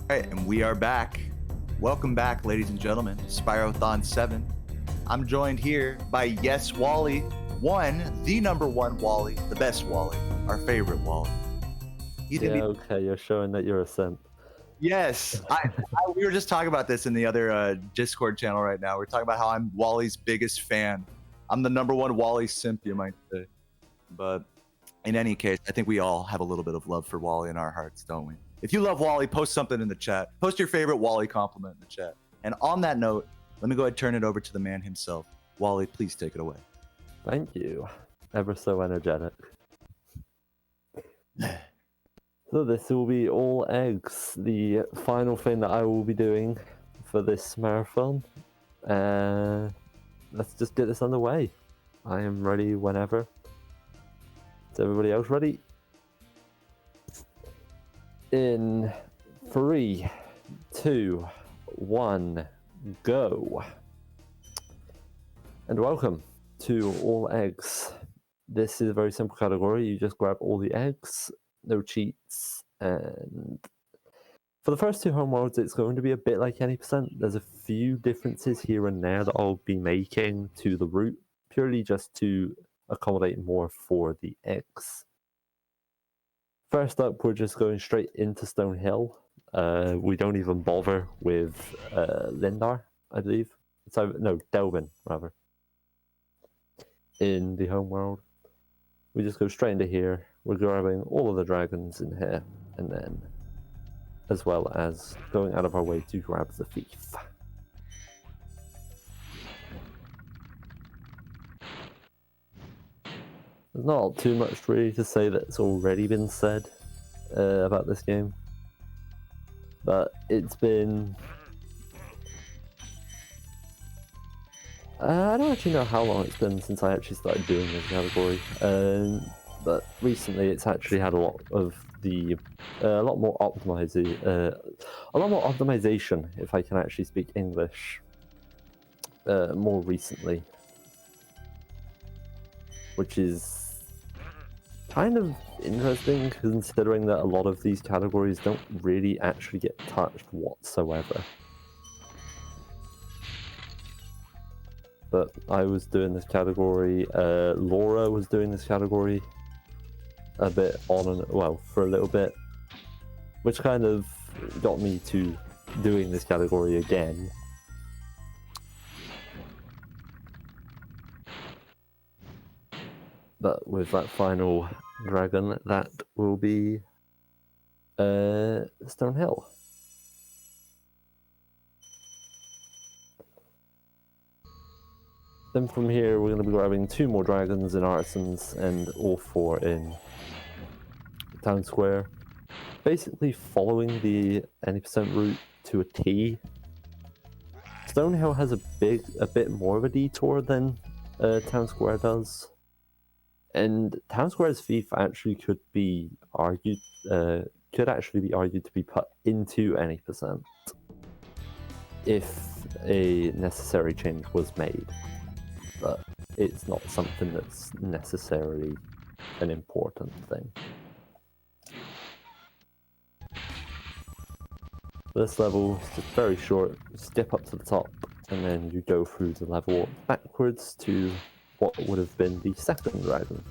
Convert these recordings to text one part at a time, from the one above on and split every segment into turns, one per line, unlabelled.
All right, and we are back. Welcome back, ladies and gentlemen, Spyrothon 7. I'm joined here by Yes Wally, the number one Wally, the best Wally, our favorite Wally.
Okay, you're showing that you're a simp.
Yes, we were just talking about this in the other Discord channel right now. We're talking about how I'm Wally's biggest fan. I'm the number one Wally simp, you might say. But in any case, I think we all have a little bit of love for Wally in our hearts, don't we? If you love Wally, post something in the chat. Post your favorite Wally compliment in the chat. And on that note, let me go ahead and turn it over to the man himself. Wally, please take it away.
Thank you. Ever so energetic. So this will be all eggs, the final thing that I will be doing for this marathon. Let's just get this underway. I am ready whenever. Is everybody else ready? In 3, 2, 1, go. And welcome to all eggs. This is a very simple category. You just grab all the eggs, no cheats, and for the first two homeworlds, it's going to be a bit like any percent. There's a few differences here and there that I'll be making to the route, purely just to accommodate more for the eggs. First up, we're just going straight into Stone Hill. We don't even bother with Lindar, I believe. Delvin, rather. In the homeworld. We just go straight into here. We're grabbing all of the dragons in here, and then, as well as going out of our way to grab the thief. There's not too much really to say that's already been said about this game, but it's been... I don't actually know how long it's been since I actually started doing this category, but recently it's actually had a lot more optimization, if I can actually speak English, more recently, which is kind of interesting considering that a lot of these categories don't really actually get touched whatsoever. But I was doing this category, Laura was doing this category a bit for a little bit, which kind of got me to doing this category again. But with that final dragon, that will be Stone Hill. Then from here, we're going to be grabbing 2 more dragons in Artisans and all 4 in Town Square. Basically following the any percent route to a T. Stone Hill has a bit more of a detour than Town Square does. And Town Square's thief actually could actually be argued to be put into any percent if a necessary change was made. But it's not something that's necessarily an important thing. This level is just very short. You skip up to the top, and then you go through the level backwards to what would have been the second dragon.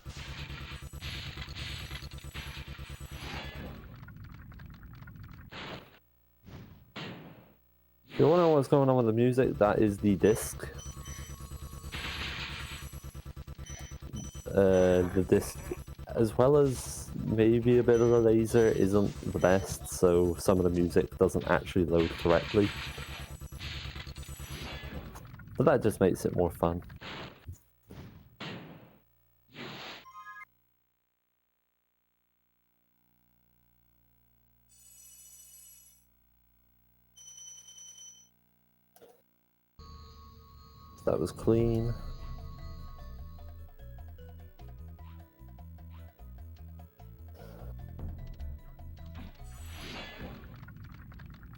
If you want to know what's going on with the music, that is the disc. The disc, as well as maybe a bit of the laser, isn't the best, so some of the music doesn't actually load correctly. But that just makes it more fun. That was clean.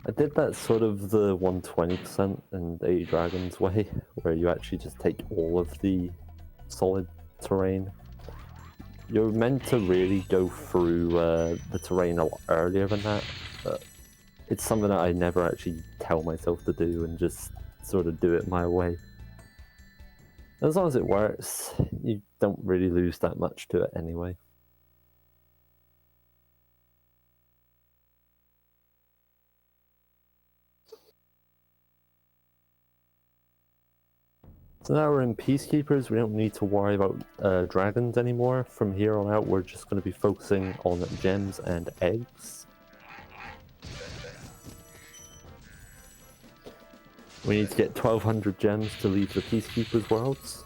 I did that sort of the 120% and 80 Dragons way, where you actually just take all of the solid terrain. You're meant to really go through the terrain a lot earlier than that, but it's something that I never actually tell myself to do and just sort of do it my way. As long as it works, you don't really lose that much to it anyway. So now we're in Peacekeepers, we don't need to worry about dragons anymore. From here on out, we're just going to be focusing on gems and eggs. We need to get 1200 gems to leave the Peacekeepers worlds.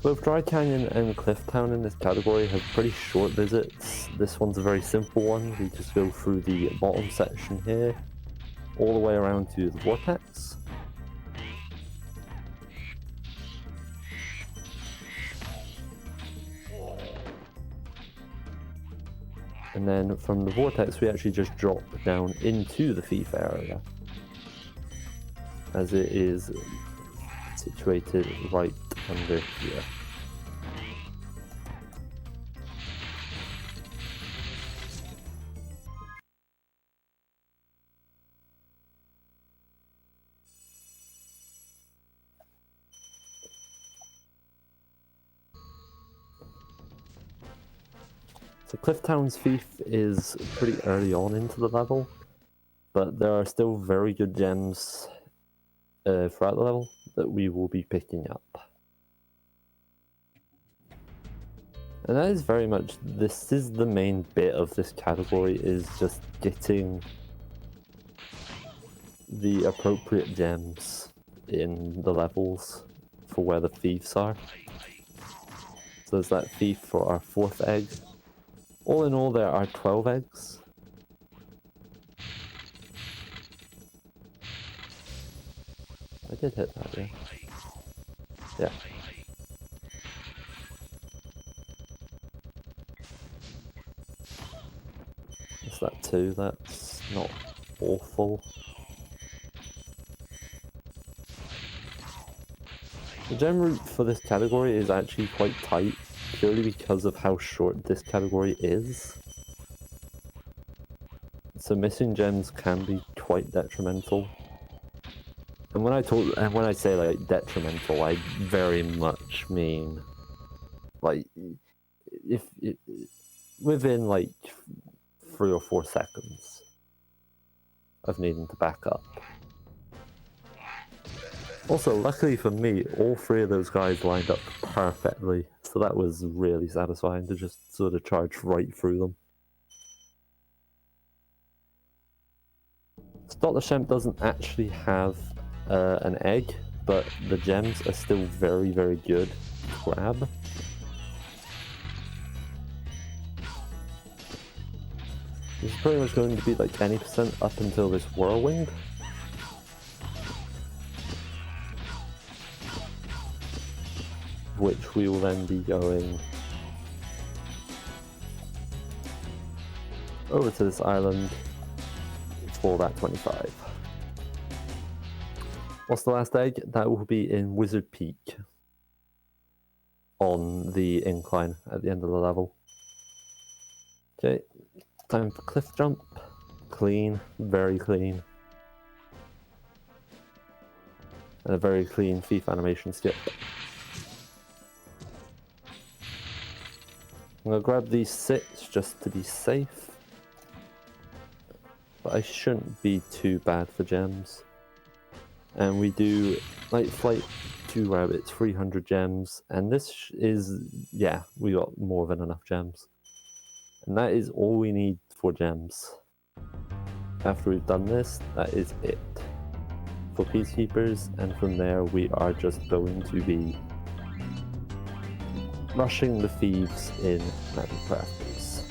Both Dry Canyon and Cliff Town in this category have pretty short visits. This one's a very simple one. We just go through the bottom section here, all the way around to the Vortex. And then from the Vortex, we actually just drop down into the Thief area, as it is situated right under here. So Clifftown's Thief is pretty early on into the level, but there are still very good gems throughout the level that we will be picking up. And that is very much, this is the main bit of this category, is just getting the appropriate gems in the levels for where the thieves are. So there's that thief for our 4th egg. All in all, there are 12 eggs. I did hit that, yeah. Yeah. Is that 2? That's not awful. The gem route for this category is actually quite tight, purely because of how short this category is. So missing gems can be quite detrimental. And when I say like detrimental, I very much mean like if within like 3 or 4 seconds of needing to back up. Also, luckily for me, all 3 of those guys lined up perfectly, so that was really satisfying to just sort of charge right through them. Dr. Shemp doesn't actually have an egg, but the gems are still very, very good to grab. This is pretty much going to be like any percent up until this whirlwind. Which we will then be going over to this island for that 25. What's the last egg? That will be in Wizard Peak on the incline at the end of the level. Okay, time for cliff jump. Clean, very clean. And a very clean thief animation skip. I'm going to grab these 6 just to be safe. But I shouldn't be too bad for gems. And we do Night Flight, 2 rabbits, 300 gems. And this is, yeah, we got more than enough gems. And that is all we need for gems. After we've done this, that is it for Peacekeepers. And from there, we are just going to be rushing the thieves in Magic Crafters.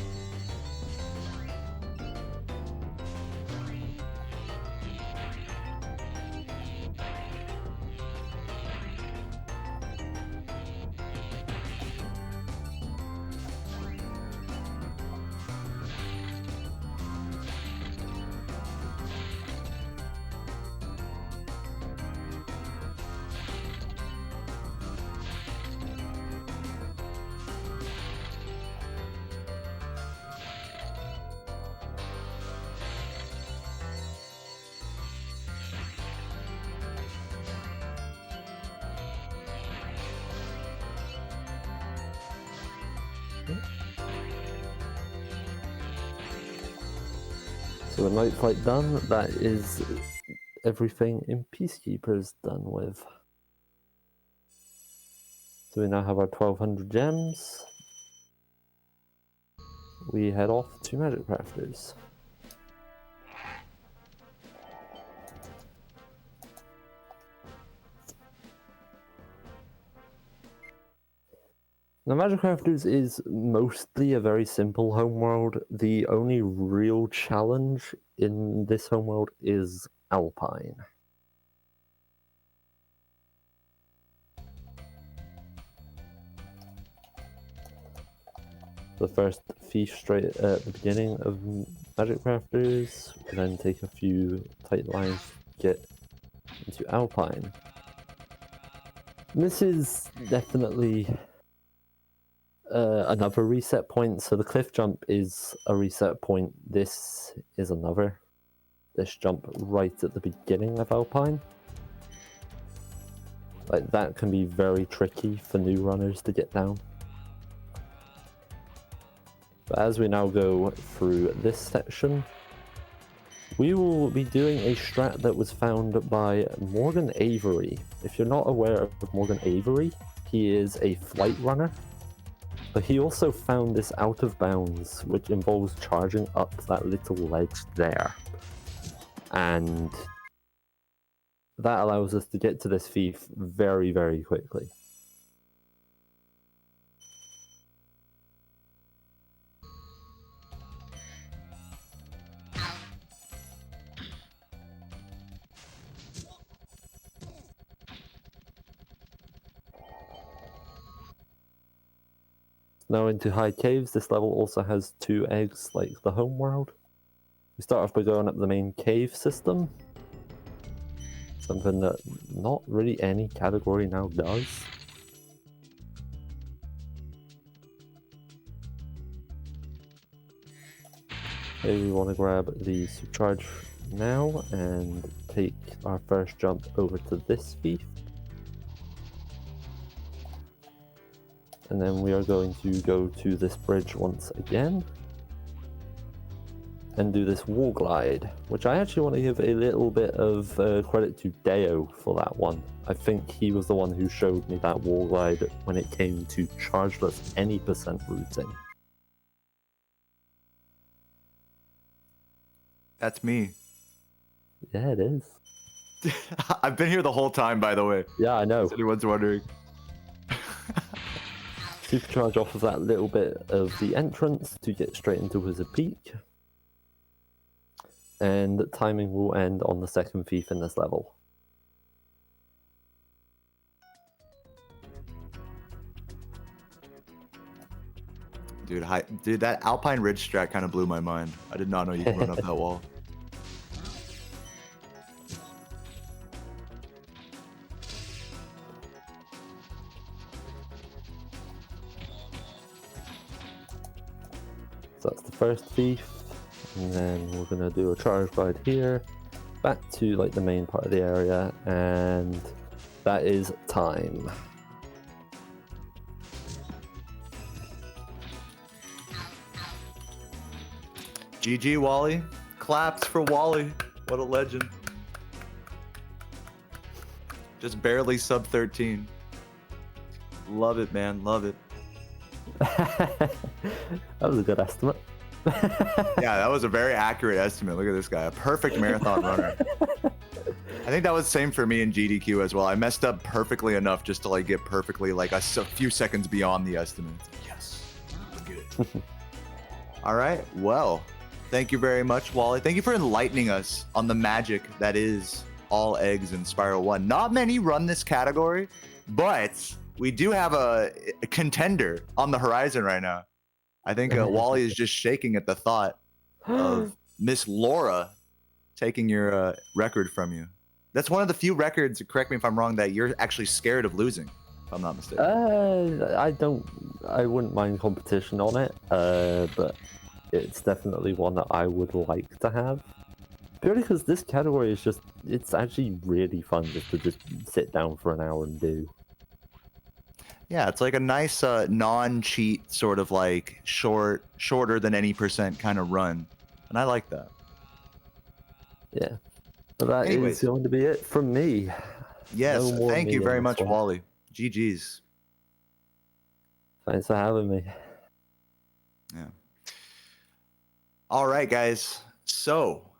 So the night flight done, that is everything in Peacekeepers done with. So we now have our 1200 gems. We head off to Magic Crafters. Now, Magic Crafters is mostly a very simple homeworld. The only real challenge in this homeworld is Alpine. The first thief straight at the beginning of Magic Crafters, and then take a few tight lines to get into Alpine. This is definitely another reset point. So the cliff jump is a reset point. This is another. This jump right at the beginning of Alpine. Like, that can be very tricky for new runners to get down. But as we now go through this section, we will be doing a strat that was found by Morgan Avery. If you're not aware of Morgan Avery, he is a flight runner. But he also found this out of bounds, which involves charging up that little ledge there. And that allows us to get to this thief very, very quickly. Now into High Caves. This level also has 2 eggs like the home world. We start off by going up the main cave system. Something that not really any category now does. Okay, we want to grab the supercharge now and take our first jump over to this thief. And then we are going to go to this bridge once again and do this wall glide, which I actually want to give a little bit of credit to Deo for that one. I think he was the one who showed me that wall glide when it came to chargeless any percent routing.
That's me.
Yeah, it is.
I've been here the whole time, by the way.
Yeah, I know.
If anyone's wondering.
Supercharge off of that little bit of the entrance to get straight into Wizard Peak. And timing will end on the second thief in this level.
Dude, that Alpine Ridge strat kind of blew my mind. I did not know you could run up that wall.
So that's the first thief, and then we're gonna do a charge glide here, back to like the main part of the area, and that is time.
GG, Wally. Claps for Wally. What a legend. Just barely sub 13. Love it, man. Love it.
That was a good estimate.
Yeah, that was a very accurate estimate. Look at this guy. A perfect marathon runner. I think that was the same for me in GDQ as well. I messed up perfectly enough just to like get perfectly like a few seconds beyond the estimate. Yes. Good. All right. Well, thank you very much, Wally. Thank you for enlightening us on the magic that is all eggs in Spyro 1. Not many run this category, but we do have a contender on the horizon right now. I think Wally is just shaking at the thought of Miss Laura taking your record from you. That's one of the few records, correct me if I'm wrong, that you're actually scared of losing, if I'm not mistaken.
I wouldn't mind competition on it, but it's definitely one that I would like to have. Purely because this category is just, it's actually really fun just to sit down for an hour and do.
Yeah, it's like a nice non-cheat sort of like shorter than any percent kind of run, and I like that.
Yeah. But that is
Anyways,
going to be it from me.
yes,
No more
thank
me
you
in
very
this
much,
one.
Wally. GG's.
Thanks for having me.
Yeah. All right, guys. So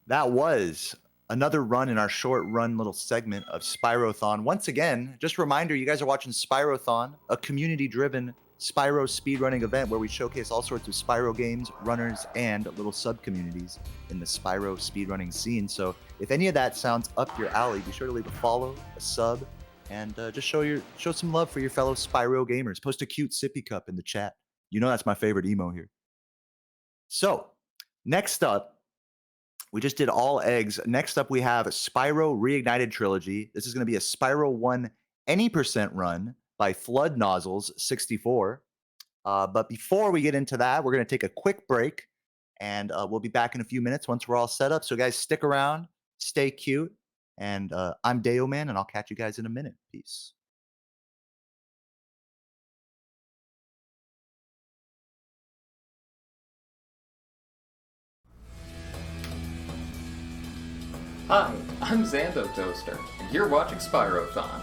that was another run in our short run little segment of Spyrothon. Once again, just a reminder, you guys are watching Spyrothon, a community-driven Spyro speedrunning event where we showcase all sorts of Spyro games, runners, and little sub-communities in the Spyro speedrunning scene. So if any of that sounds up your alley, be sure to leave a follow, a sub, and just show some love for your fellow Spyro gamers. Post a cute sippy cup in the chat. You know that's my favorite emo here. So next up, we just did all eggs. Next up, we have Spyro Reignited Trilogy. This is going to be a Spyro 1 any percent run by Flood Nozzles 64. But before we get into that, we're going to take a quick break, and we'll be back in a few minutes once we're all set up. So, guys, stick around, stay cute, and I'm Deo Man, and I'll catch you guys in a minute. Peace.
Hi, I'm Zando Toaster, and you're watching Spyrothon.